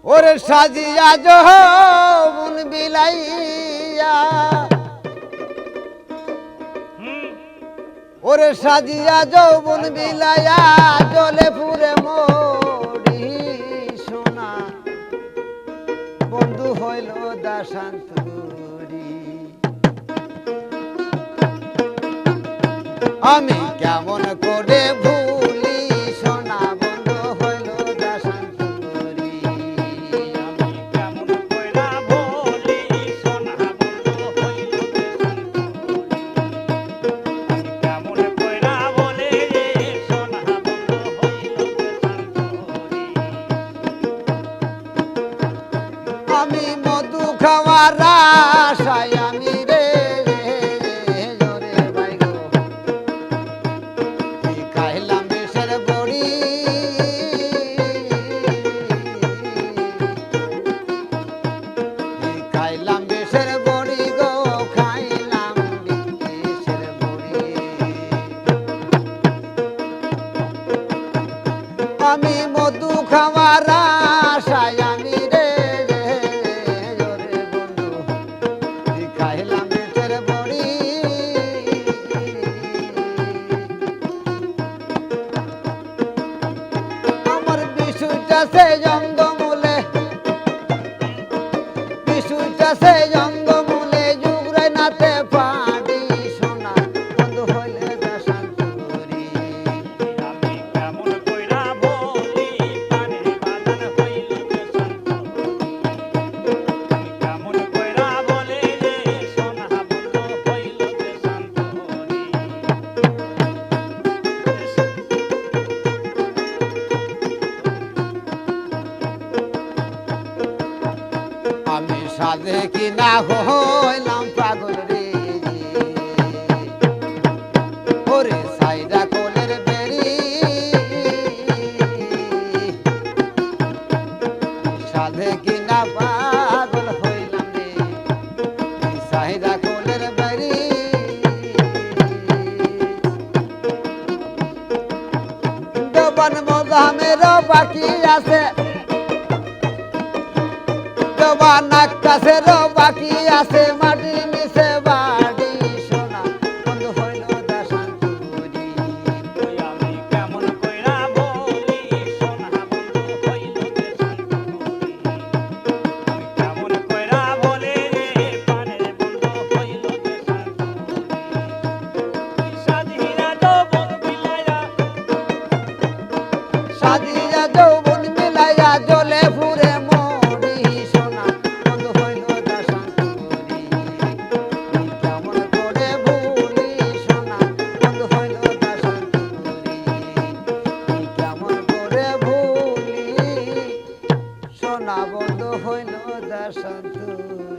ওরে সাজিয়া যৌবন বিলাইয়া, ওরে সাজিয়া যৌবন বিলাইয়া জলে পুরে মরি সোনা বন্ধু হইল দাসান্তরি। আমি কেমন করে ভুলি সোনা বন্ধু হইল দাসান্তরি। আমি কেমন কইরা ভুলি সোনা বন্ধু হইল দেশান্তরি। কেমন কইরা বলে রে সোনা বন্ধু হইল দেশান্তরি। আমি মধু খাওয়ার আশায় আমি রে জোরে বাইগো খাইলাম বিষের বড়ি। খাইলাম বিষের বড়ি গো, খাইলাম বিষের বড়ি। আমি মধু খাওয়ার আশায় আমি রে জোরে বন্ধু খাইলাম বিষের বড়ি। আমার বিশুটা সে জঙ্গমূলে, বিশুটা সে জঙ্গমূলে যুগরে নাতে পাড়ি সোনা বন্ধু হইলে দাসান্তরি। আমি কেমন কইরা বলি পানে বাঁধন হইল দেশান্তরি। আমি কেমন কইরা বলে রে সোনা বন্ধু হইল দেশান্তরি। আমি সাধে কি না হইলাম পাগল রে, ওরে সাইডা কোলের বেরি। সাধে কি না পাগল হইলাম রে, সাইডা কোলের বেরি। দোবান মজামেরও বাকি আছে, দোবান আকাশেরও বাকি আছে, মাটির নিচে বাড়ি সোনা বন্ধু হইল দাসান্তরি। আমি কেমন কইরা বলি সোনা বন্ধু হইল দেশান্তরি। আমি কেমন কইরা বলে রে পানের বন্ধু হইল দেশান্তরি। সাজিয়া যৌবন বিলাইয়া, সাজিয়া যৌবন মিলাইয়া জলে ফুরে মরি সোনা বন্ধু হইল দাসান্তরি। কেমন করে ভুলি সোনা বন্ধু হইল দাসান্তরি। কেমন করে ভুলি সোনা বন্ধু হইল দাসান্তরি।